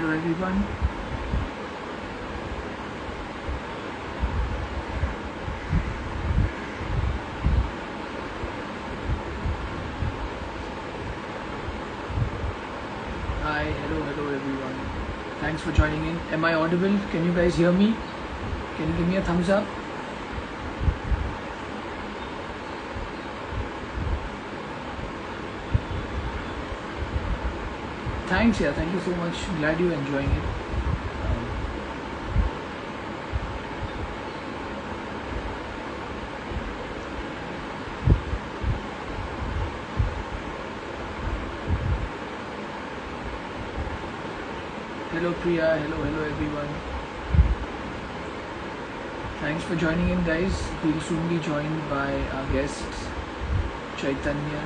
hello everyone. Hi, hello everyone. Thanks for joining in. Am I audible? Can you guys hear me? Can you give me a thumbs up? Thanks, yeah, thank you so much. Glad you're enjoying it. Um, Hello Priya, hello everyone. Thanks for joining in, guys. We'll soon be joined by our guests Chaitanya,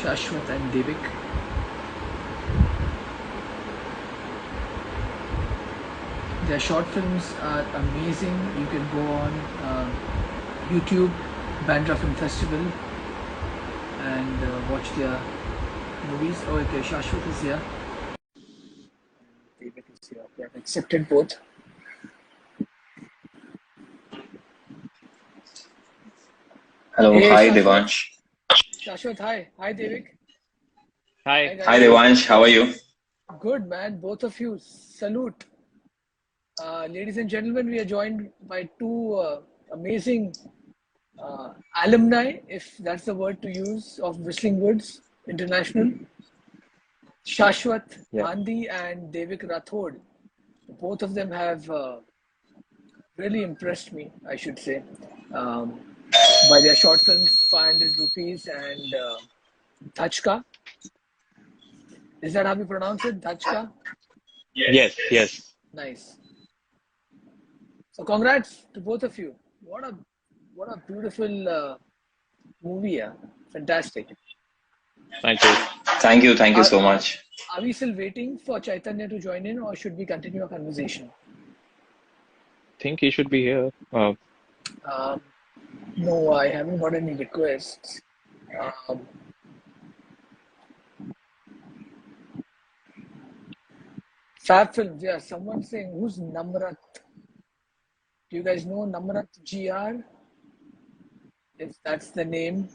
Shashwat, and Devik. Their short films are amazing. You can go on YouTube, Bandra Film Festival, and watch their movies. Oh, okay, Shashwat is here. David is here. They have accepted both. Hello, Hey, hi Shashwat. Devansh. Shashwat, hi. Hi, Devik. Hi. Hi, Hi guys. Devansh, how are you? Good, man. Both of you. Salute. Ladies and gentlemen, we are joined by two amazing alumni, if that's the word to use, of Whistling Woods International. Shashwat Yeah. Gandhi and Devik Rathod. Both of them have really impressed me, I should say, by their short films 500 Rupees and Dhachka. Is that how you pronounce it? Dhachka? Yes. Nice. So congrats to both of you. What a beautiful movie, yeah. Fantastic. Thank you. Thank you so much. Are we still waiting for Chaitanya to join in, or should we continue our conversation? Think he should be here. No, I haven't got any requests. Fab Films, yeah. Someone saying, who's Namrat? Do you guys know Namrat GR? If that's the name,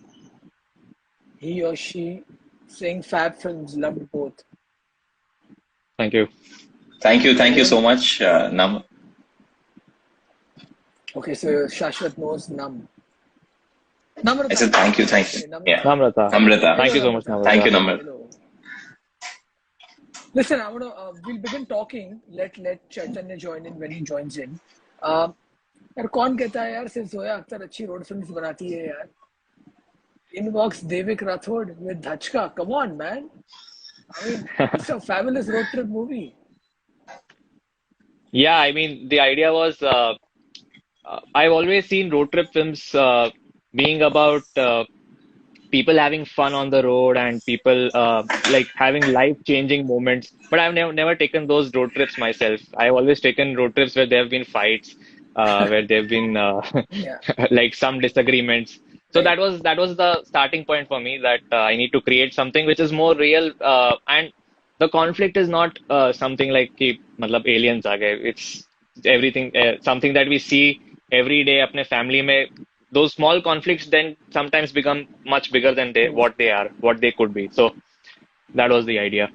he or she saying Fab Films, loved both. Thank you. Thank you so much. Okay, so Shashwat knows Nam. I Namrata. said thank you. Okay, Yeah, Namrata. Namrata. Thank you so Hello, much, Namrata. Namrata. Thank you, Namrata. Hello. Listen, I want to. We'll begin talking. Let Chaitanya join in when he joins in. यार कौन कहता है यार सिर्फ जोया अख्तर अच्छी road films बनाती है यार. Inbox Devik Rathod with Dhachka. Come on, man. I mean, it's a fabulous road trip movie. Yeah, I mean, the idea was I've always seen road trip films being about people having fun on the road and people like having life-changing moments. But I've never taken those road trips myself. I've always taken road trips where there have been fights, where there have been Yeah. like some disagreements. So Right. that was the starting point for me that I need to create something which is more real and the conflict is not something like कि मतलब aliens आ गए. It's everything something that we see every day अपने family में. Those small conflicts then sometimes become much bigger than what they could be. So that was the idea.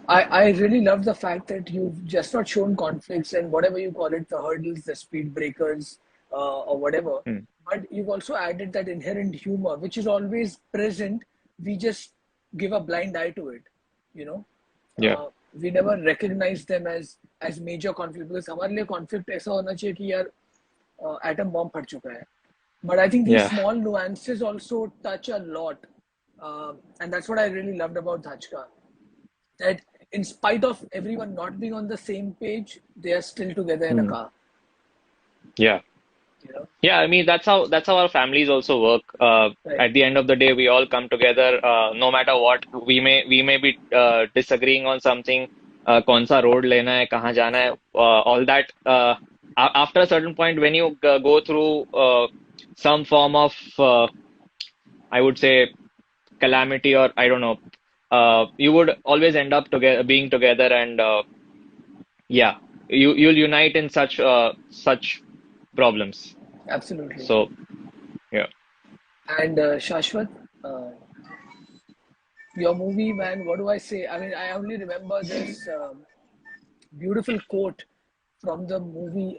I really love the fact that you've just not shown conflicts and whatever you call it, the hurdles, the speed breakers, or whatever, Hmm. but you've also added that inherent humor, which is always present. We just give a blind eye to it, you know. Yeah. We never recognize them as major conflict because हमारे लिए conflict ऐसा होना चाहिए कि यार atom bomb फट चुका है. But I think these Yeah. small nuances also touch a lot, and that's what I really loved about Dhachka. That in spite of everyone not being on the same page, they are still together in a car. Yeah. You know? Yeah, I mean that's how our families also work. Right. At the end of the day, we all come together. No matter what, we may be disagreeing on something. कौन सा road लेना है, कहाँ जाना है, all that. After a certain point, when you go through some form of, I would say, calamity or I don't know, you would always end up together, being together and yeah, you'll unite in such problems. Absolutely. So yeah. And Shashwat, uh, your movie, man, what do I say? I mean, I only remember this beautiful quote from the movie.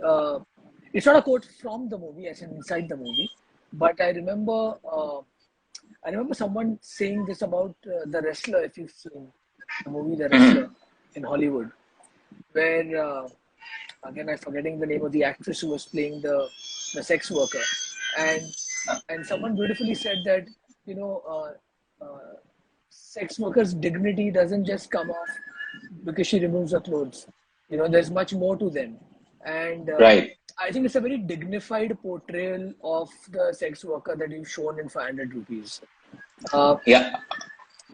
It's not a quote from the movie, as in inside the movie, but I remember someone saying this about The Wrestler, if you've seen the movie The Mhm. Wrestler in Hollywood, where again I'm forgetting the name of the actress who was playing the sex worker, and someone beautifully said that you know sex worker's dignity doesn't just come off because she removes her clothes. You know, there's much more to them, and Right. I think it's a very dignified portrayal of the sex worker that you've shown in 500 rupees. Uh, Yeah.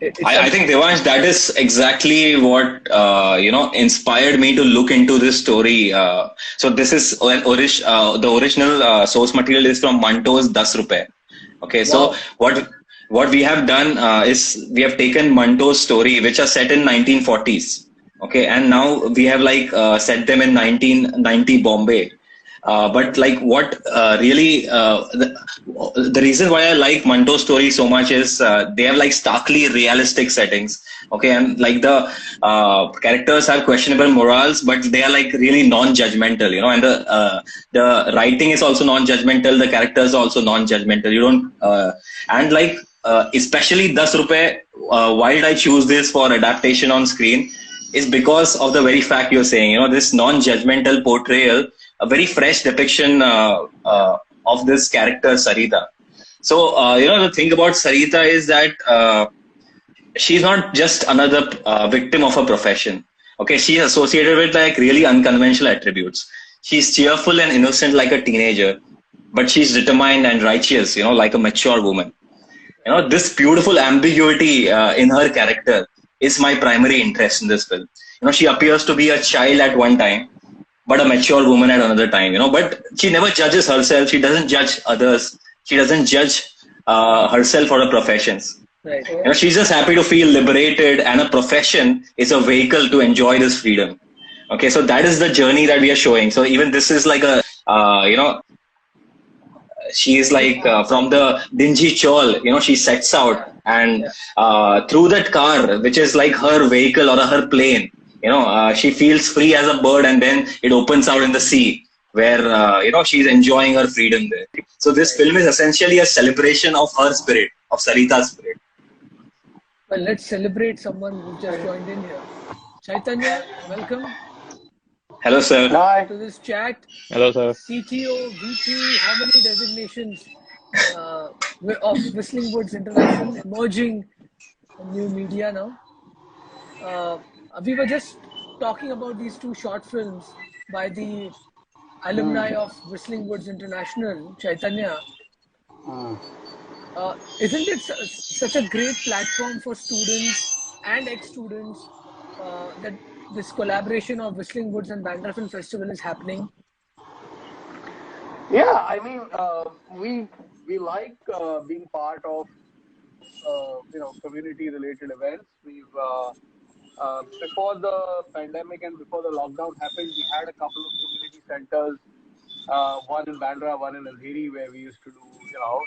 it's I some think Devansh, that is exactly what inspired me to look into this story. So this is the original source material is from Manto's 10 rupees. Okay, so wow. what we have done is we have taken Manto's story, which are set in 1940s. Okay, and now we have like set them in 1990 Bombay. But like what really the reason why I like Manto's story so much is they have like starkly realistic settings. Okay, and like the characters have questionable morals, but they are like really non-judgmental, you know. And the writing is also non-judgmental. The characters are also non-judgmental. You don't and like especially 10 rupees. Why did I choose this for adaptation on screen? Is because of the very fact you're saying. You know, this non-judgmental portrayal, a very fresh depiction of this character Sarita. So you know, the thing about Sarita is that she's not just another victim of her profession. Okay, she's associated with like really unconventional attributes. She's cheerful and innocent like a teenager, but she's determined and righteous, you know, like a mature woman. You know, this beautiful ambiguity in her character is my primary interest in this film. You know, she appears to be a child at one time, but a mature woman at another time, you know. But she never judges herself. She doesn't judge others. She doesn't judge herself or her professions. Right. You know, she's just happy to feel liberated, and a profession is a vehicle to enjoy this freedom. Okay, so that is the journey that we are showing. So even this is like a, you know, she is like from the dingy chawl, you know, she sets out, Yeah. and Yeah. through that car, which is like her vehicle or her plane, you know, she feels free as a bird, and then it opens out in the sea where, you know, she's enjoying her freedom there. So this Right. film is essentially a celebration of her spirit, of Sarita's spirit. Well, let's celebrate someone who just joined in here. Chaitanya, welcome Hello, sir. Hi. to this chat. Hello, sir. CTO, VP, how many designations uh, of Whistling Woods International emerging new media now? Uh, we were just talking about these two short films by the alumni of Whistling Woods International, Chaitanya. Isn't it such a great platform for students and ex-students that this collaboration of Whistling Woods and Bandra Film Festival is happening? Yeah, I mean, we like being part of community-related events. We've before the pandemic and before the lockdown happened, we had a couple of community centers, one in Bandra, one in Andheri, where we used to do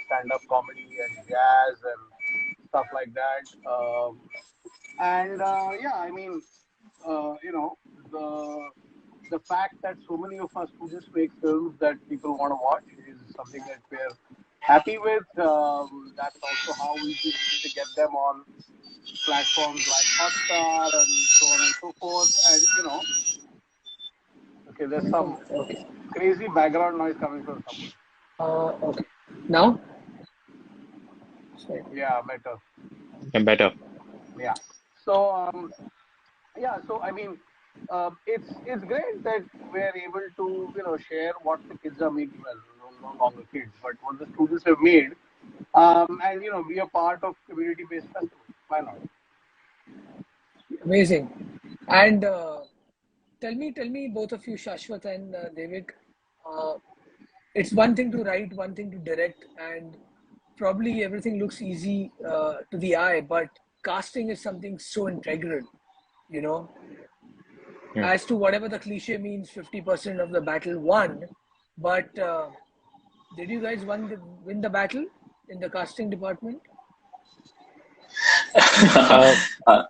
stand-up comedy and jazz and stuff like that. And yeah, I mean, you know, the fact that so many of our students make films that people want to watch is something that we're happy with. That's also how we've been able to get them on platforms like Hotstar and so on and so forth. And okay, there's some Okay. crazy background noise coming from somewhere. Okay. Now? Sorry. Yeah, better. And better. Yeah. So yeah, so I mean, it's great that we're able to share what the kids are making. Well, no longer kids, but what the students have made, and be a part of community-based festivals. Why not? Amazing. And tell me, both of you, Shashwat and Devik, uh, it's one thing to write, one thing to direct, and probably everything looks easy to the eye, but casting is something so integral, you know. as to whatever the cliche means, 50% of the battle won. But did you guys win the battle in the casting department? Uh,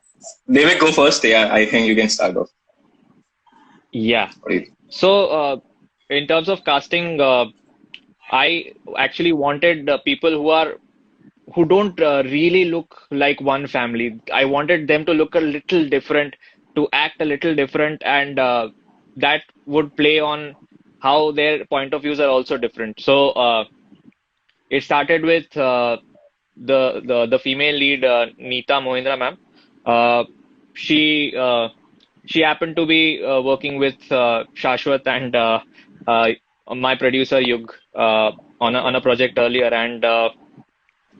They will go first. Yeah, I think you can start off. yeah. What do you think? So, in terms of casting, I actually wanted people who don't really look like one family. I wanted them to look a little different, to act a little different, and that would play on how their point of views are also different. So, it started with the female lead, Neeta Mohindra ma'am. Uh, she she happened to be working with Shashwat and uh, my producer Yug on a project earlier, and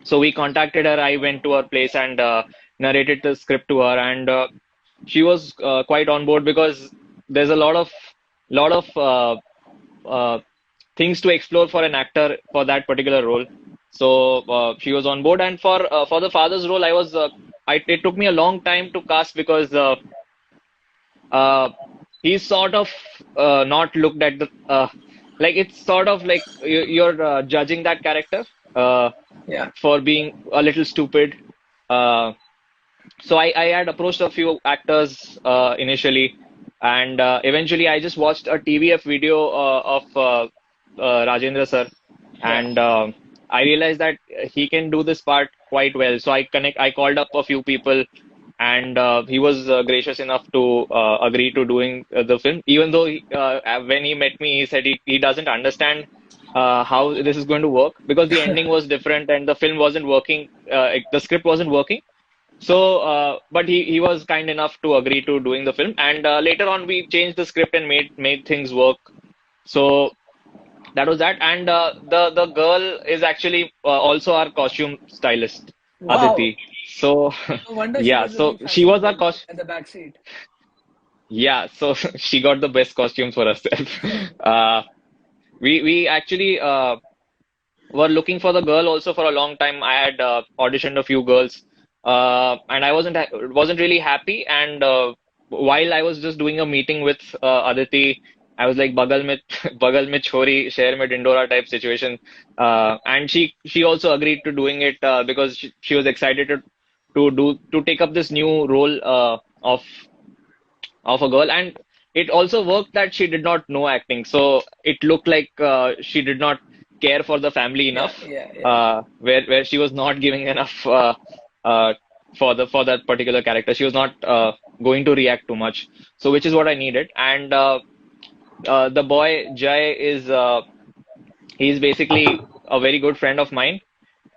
so we contacted her. I went to her place and narrated the script to her, and she was quite on board because there's a lot of things to explore for an actor for that particular role. So she was on board, and for the father's role, it took me a long time to cast because uh, he's sort of not looked at the like it's sort of like you're judging that character Yeah. for being a little stupid. Uh, so I had approached a few actors initially, and eventually I just watched a TVF video of Rajendra sir, Yeah. and I realized that he can do this part quite well. So I called up a few people, and he was gracious enough to agree to doing the film. Even though when he met me, he said he doesn't understand how this is going to work because the ending was different and the film wasn't working. The script wasn't working. So, but he was kind enough to agree to doing the film, and later on we changed the script and made things work. So that was that, and the girl is actually also our costume stylist, Wow. Aditi. So No wonder she yeah, was so looking she was our fashionable costume. at the back seat. Yeah, so she got the best costumes for herself. Uh, we actually were looking for the girl also for a long time. I had auditioned a few girls, and I wasn't really happy. And while I was just doing a meeting with Aditi, I was like bagal mein bagal mein chhori, sheher mein dindora type situation. And she also agreed to doing it because she was excited to take up this new role of a girl, and it also worked that she did not know acting, so it looked like she did not care for the family Yeah. enough, Yeah. Yeah. where she was not giving enough uh, for that particular character. She was not going to react too much, so which is what I needed. And the boy Jay is he's basically a very good friend of mine,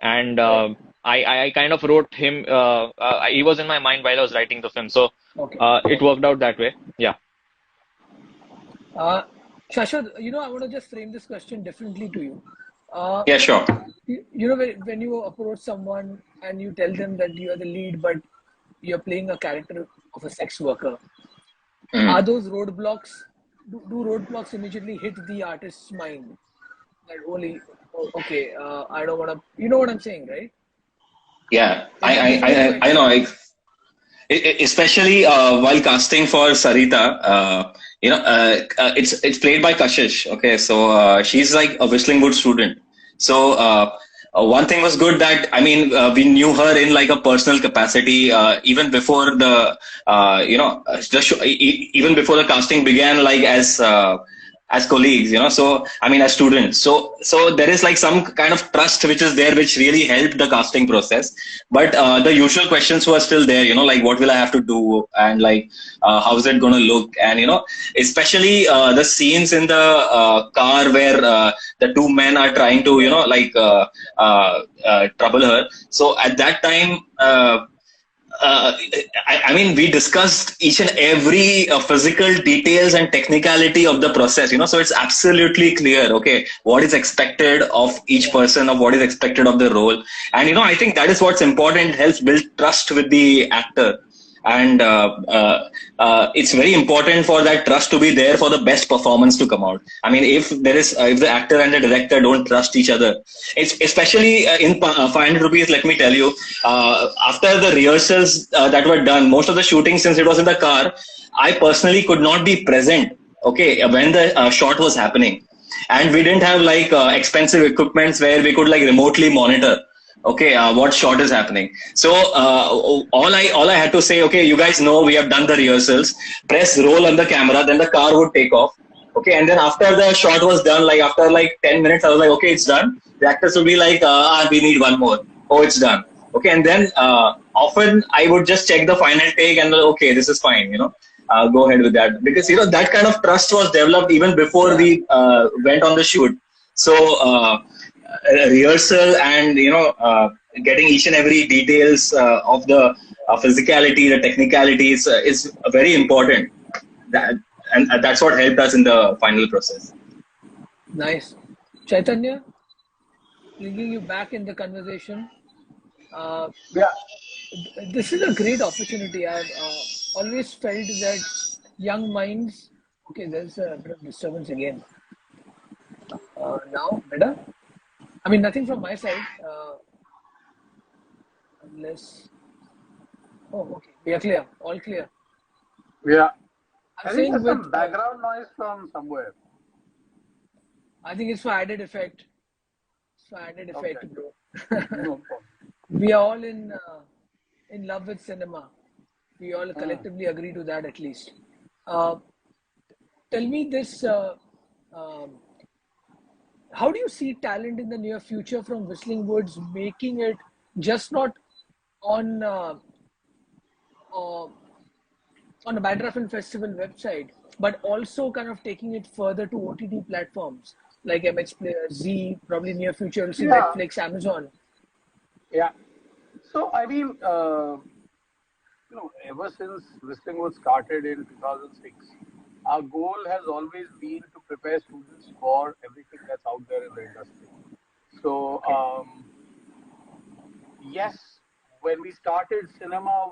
and Right. I kind of wrote him. He was in my mind while I was writing the film, so Okay. it Okay. worked out that way. Yeah. Uh, Shashwat, I want to just frame this question differently to you. Uh, Yeah, sure. when you approach someone and you tell them that you are the lead, but you're playing a character of a sex worker, are Mm. those roadblocks? Do roadblocks immediately hit the artist's mind? That only, oh, okay, I don't want to. You know what I'm saying, right? Yeah, This is a good I know. question. Especially while casting for Sarita, it's played by Kashish. Okay, so she's like a Whistling Wood student. So one thing was good that we knew her in like a personal capacity even before even before the casting began, like as colleagues, so as students. So there is like some kind of trust which is there, which really helped the casting process. But the usual questions were still there, like what will I have to do, and like how's it gonna look, and especially the scenes in the car where the two men are trying to trouble her. So at that time, we discussed each and every physical details and technicality of the process, so it's absolutely clear, okay, what is expected of each Yeah. person, of what is expected of the role. And, I think that is what's important, helps build trust with the actor. and it's very important for that trust to be there for the best performance to come out. I mean, if there is if the actor and the director don't trust each other, it's especially in 500 rupees. Let me tell you, after the rehearsals that were done, most of the shooting, since it was in the car, I personally could not be present. Okay, when the shot was happening, and we didn't have like expensive equipments where we could like remotely monitor, okay, what shot is happening. So all I had to say, okay, you guys know we have done the rehearsals, press roll on the camera, then the car would take off. Okay, and then after the shot was done, like after like 10 minutes, I was like, okay, it's done. The actors would be like, we need one more. Oh, it's done. Okay, and then often I would just check the final take and okay, this is fine, go ahead with that, because that kind of trust was developed even before we went on the shoot. So rehearsal and getting each and every details of the physicality, the technicalities is very important. And that's what helped us in the final process. Nice. Chaitanya, bringing you back in the conversation. Yeah. This is a great opportunity. I've always felt that young minds. Okay, there's a bit of disturbance again. Now, better? I mean, nothing from my side. Unless. Oh, okay. We are clear. All clear. Yeah. I'm I think saying there's with. some background noise from somewhere. I think it's for added effect. It's for added effect, Okay. bro. No problem. We are all in love with cinema. We all collectively agree to that at least. Tell me this: how do you see talent in the near future from Whistling Woods, making it just not on on a Bandra Film Festival website, but also kind of taking it further to OTT platforms like MX Player, Z, probably near future you'll see Yeah. Netflix, Amazon. Yeah. So, I mean, ever since Whistling Woods started in 2006, our goal has always been to prepare students for everything that's out there in the industry. So, yes, when we started, cinema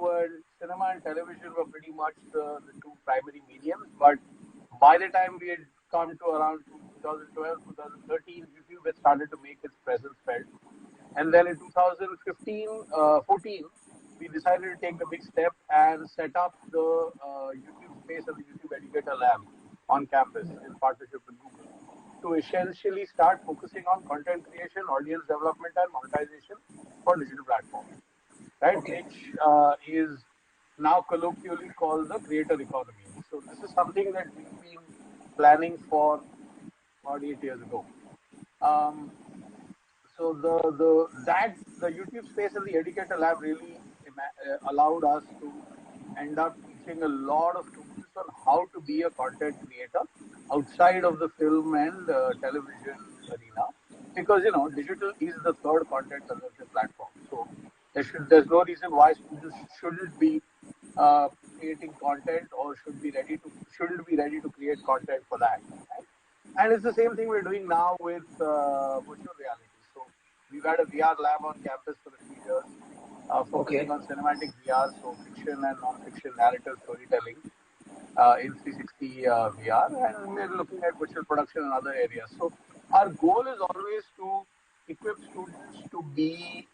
and television were pretty much the two primary mediums. But by the time we had come to around 2012, 2013, YouTube had started to make its presence felt. And then in 2015, 14, we decided to take the big step and set up the YouTube space and the YouTube Educator Lab on campus in partnership with Google to essentially start focusing on content creation, audience development, and monetization for digital platforms, right? Okay. Which is now colloquially called the creator economy. So this is something that we've been planning for about 8 years ago. So the YouTube space and the Educator Lab really allowed us to end up teaching a lot of students on how to be a content creator outside of the film and television arena, because digital is the third content consumption platform. So there's no reason why students shouldn't be creating content or shouldn't be ready to create content for that. Right? And it's the same thing we're doing now with virtual reality. So we've had a VR lab on campus for a few years, focusing on cinematic VR, so fiction and non-fiction narrative storytelling in 360 VR, and we're looking at virtual production in other areas. So our goal is always to equip students to be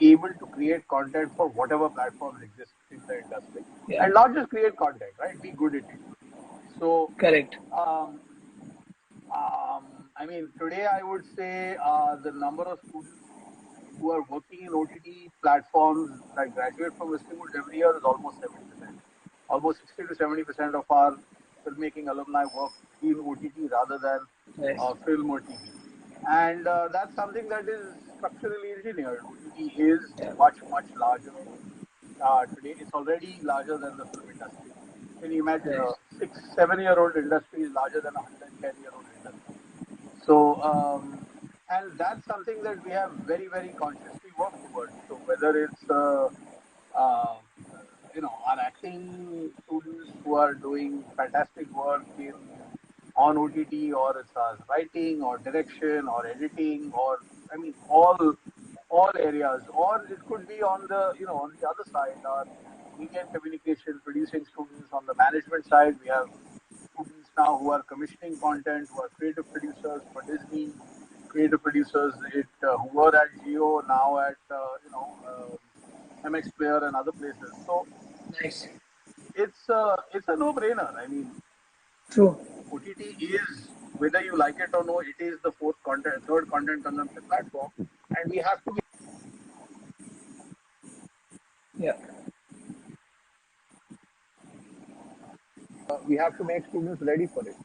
able to create content for whatever platforms exist in the industry, and not just create content, right? Be good at it. So Correct. I mean, today I would say the number of students who are working in OTT platforms that graduate from Whistling Woods every year is almost 70%. Almost 60 to 70% of our filmmaking alumni work in OTT rather than film or TV. And that's something that is structurally engineered. OTT is much, much larger. Today it's already larger than the film industry. Can you imagine a 6-7-year-old industry is larger than a 110-year-old industry? So, and that's something that we have very, very consciously worked towards. So whether it's our acting students who are doing fantastic work on OTT, or it's our writing or direction or editing, or I mean all areas, or it could be on the on the other side, our media and communication, producing students. On the management side, we have students now who are commissioning content, who are creative producers for Disney, creative producers who were at Geo, now at MX Player and other places. So Nice. it's a no-brainer. I mean, True. OTT is, whether you like it or no, it is the third content consumption platform, and Yeah. we have to make students ready for it.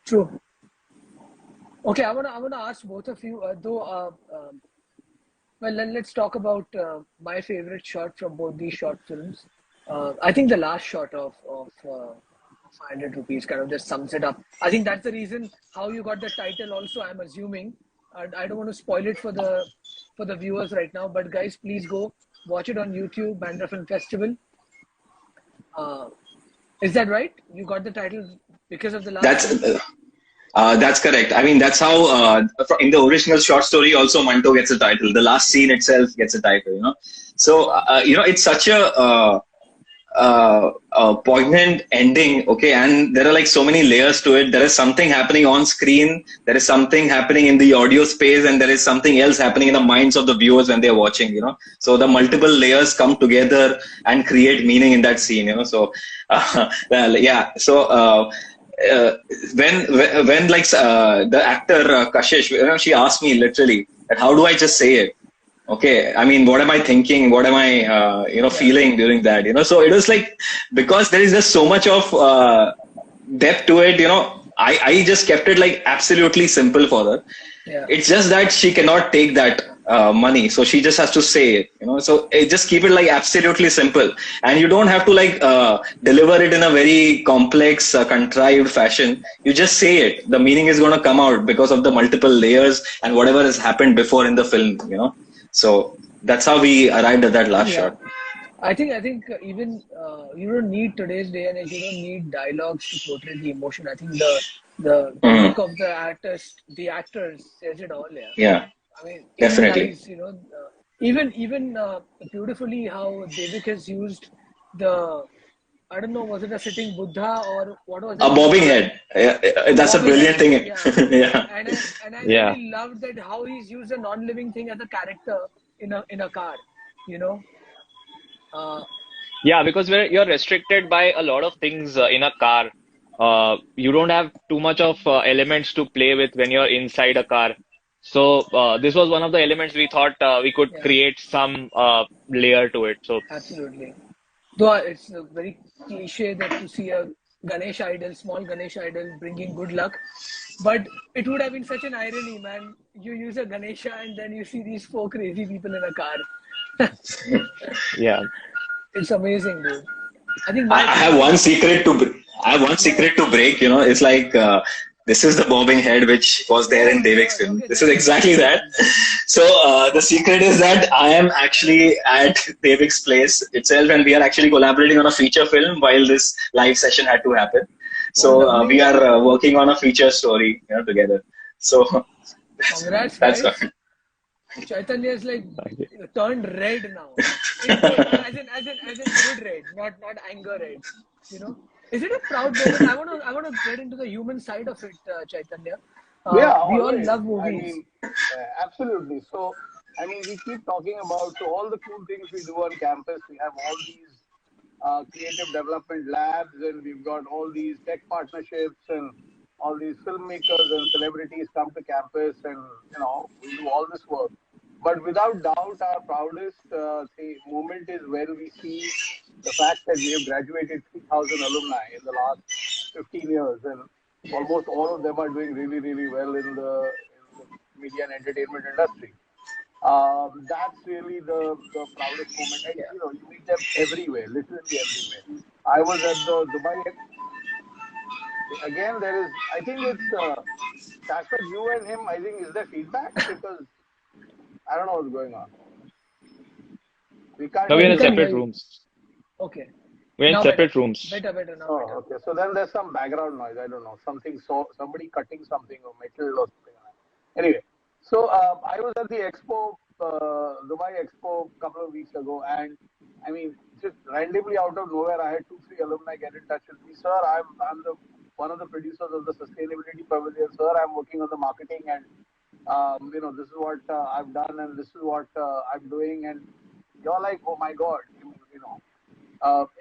True. Okay, I wanna ask both of you, though. Well, let's talk about my favorite shot from both these short films. I think the last shot of 500 rupees kind of just sums it up. I think that's the reason how you got the title. Also, I'm assuming, and I don't want to spoil it for the viewers right now. But guys, please go watch it on YouTube, Bandra Film Festival. Is that right? You got the title because of the last. That's correct. I mean, that's how in the original short story also Manto gets a title. The last scene itself gets a title. So it's such a poignant ending. Okay, and there are like so many layers to it. There is something happening on screen. There is something happening in the audio space, and there is something else happening in the minds of the viewers when they are watching. So the multiple layers come together and create meaning in that scene. So well, yeah. So. When like the actor Kashish, she asked me literally that how do I just say it? Okay, I mean, what am I thinking? What am I, feeling during that? So it was like, because there is just so much of depth to it. I just kept it like absolutely simple for her. Yeah. It's just that she cannot take that money, so she just has to say it. So just keep it like absolutely simple, and you don't have to like deliver it in a very complex, contrived fashion. You just say it. The meaning is going to come out because of the multiple layers and whatever has happened before in the film. So that's how we arrived at that last shot. I think even you don't need today's day and age. You don't need dialogues to portray the emotion. I think the look of the actors says it all. Yeah. Yeah, I mean, definitely. Even beautifully how Devik has used the, I don't know, was it a sitting Buddha or what was it? A bobbing head. That's a brilliant thing. Yeah. Yeah. And I really loved that how he's used a non-living thing as a character in a car. Yeah, because you're restricted by a lot of things in a car. You don't have too much of elements to play with when you're inside a car. So this was one of the elements we thought we could create some layer to it. So absolutely. Though it's very cliche that to see a small Ganesh idol bringing good luck. But it would have been such an irony, man. You use a Ganesha and then you see these four crazy people in a car. yeah. It's amazing, dude. I think I have one secret to break. It's like this is the bobbing head which was there in Devik's film. Okay, this is exactly that. So the secret is that I am actually at Devik's place itself, and we are actually collaborating on a feature film while this live session had to happen. So we are working on a feature story together. So congrats, that's guys. Chaitanya is like turned red now. As in good red, not anger red. Is it a proud moment? I wanna get into the human side of it, Chaitanya. We all love movies. I mean, absolutely. So, I mean, we keep talking about all the cool things we do on campus. We have all these creative development labs, and we've got all these tech partnerships, and all these filmmakers and celebrities come to campus, and we do all this work. But without doubt, our proudest moment is when we see the fact that we have graduated 3,000 alumni in the last 15 years, and almost all of them are doing really, really well in the media and entertainment industry. That's really the proudest moment. And you meet them everywhere, literally everywhere. I was at the Dubai. Again, I think it's Shashwat, you and him, I think, is there feedback? Because I don't know what's going on. We can't. No, we're in separate rooms. Okay. We're in separate rooms. Better now. Oh, okay. So then there's some background noise. I don't know. Somebody cutting something or metal or something. Anyway, so I was at the expo, Dubai Expo, a couple of weeks ago, and I mean, just randomly out of nowhere, I had 2, 3 alumni get in touch with me. Sir, I'm the one of the producers of the Sustainability Pavilion. Sir, I'm working on the marketing, and this is what I've done, and this is what I'm doing. And you're like, oh my God,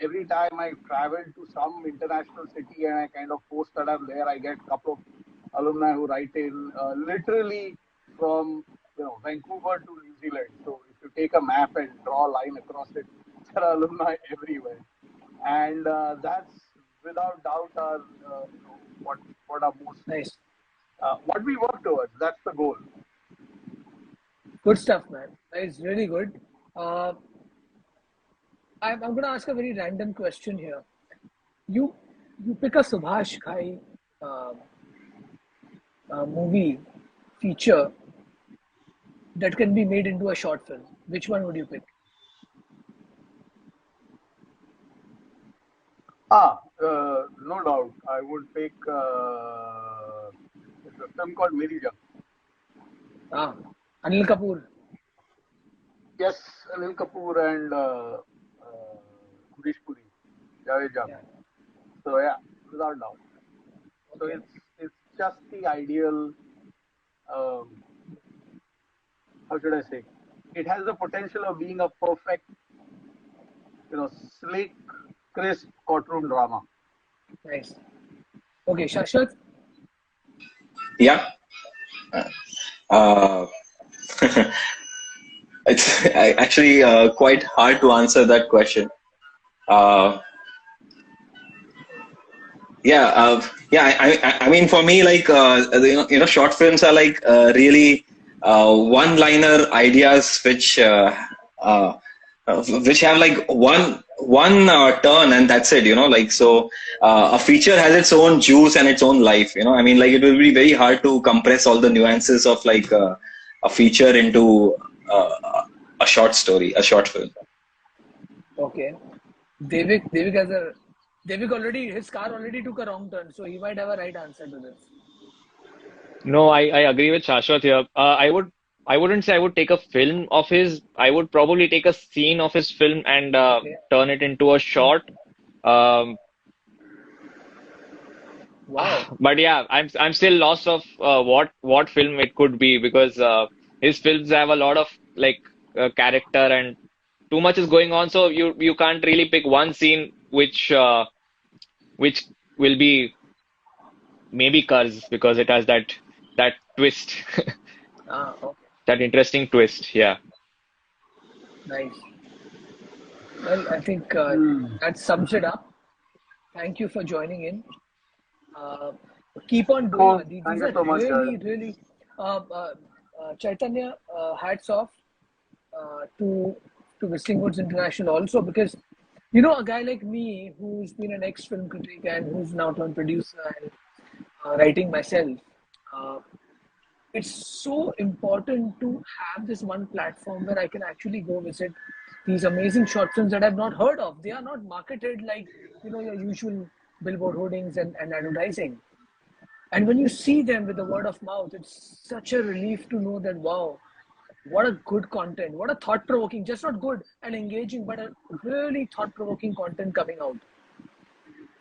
every time I travel to some international city and I kind of post that I'm there, I get a couple of alumni who write in, literally from Vancouver to New Zealand. So if you take a map and draw a line across it, there are alumni everywhere, and that's without doubt our what our most Nice. what we work towards. That's the goal. Good stuff, man. Nice, really good. I'm going to ask a very random question here. You pick a Subhash Ghai movie feature that can be made into a short film. Which one would you pick? No doubt, I would pick it's a film called Meri Jang. Anil Kapoor. Yes, Anil Kapoor and Amrish Puri, Javed Jam. Yeah. So yeah, without doubt. So Okay. it's just the ideal. How should I say? It has the potential of being a perfect, slick, crisp courtroom drama. Nice. Okay, Shashwat. Yeah. Uh, it's actually quite hard to answer that question. I mean, for me, like short films are like really one-liner ideas which have like one turn, and that's it. Like, so a feature has its own juice and its own life. I mean, like, it will be very hard to compress all the nuances of like a feature into a short story, a short film. Okay. Devik already, his car already took a wrong turn, so he might have a right answer to this. No, I agree with Shashwat here. I wouldn't say I would take a film of his. I would probably take a scene of his film and Okay. turn it into a short. Wow. But yeah, I'm still lost of what film it could be, because his films have a lot of like character and too much is going on, so you can't really pick one scene which will be maybe Cars, because it has that twist, Okay. that interesting twist. Yeah. Nice. Well, I think that sums it up. Thank you for joining in. Keep on doing it. These Thank are you so much, really, guys. really, Chaitanya, hats off to Whistling Woods International also, because a guy like me who's been an ex-film critic and who's now turned producer and writing myself, it's so important to have this one platform where I can actually go visit these amazing short films that I've not heard of. They are not marketed like your usual billboard hoardings and advertising. And when you see them with the word of mouth, it's such a relief to know that, wow, what a good content, what a thought-provoking, just not good and engaging, but a really thought-provoking content coming out.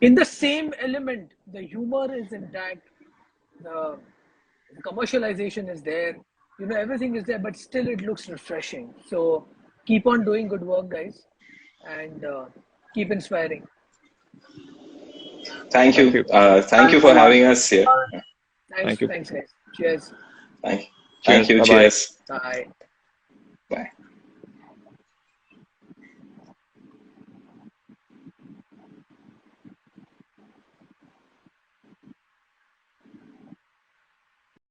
In the same element, the humor is intact, the commercialization is there, everything is there, but still it looks refreshing. So keep on doing good work, guys, and keep inspiring. Thank you. Thank you for having us here. Thanks, guys. Cheers. Thank you. Bye-bye. Cheers. Bye. Bye.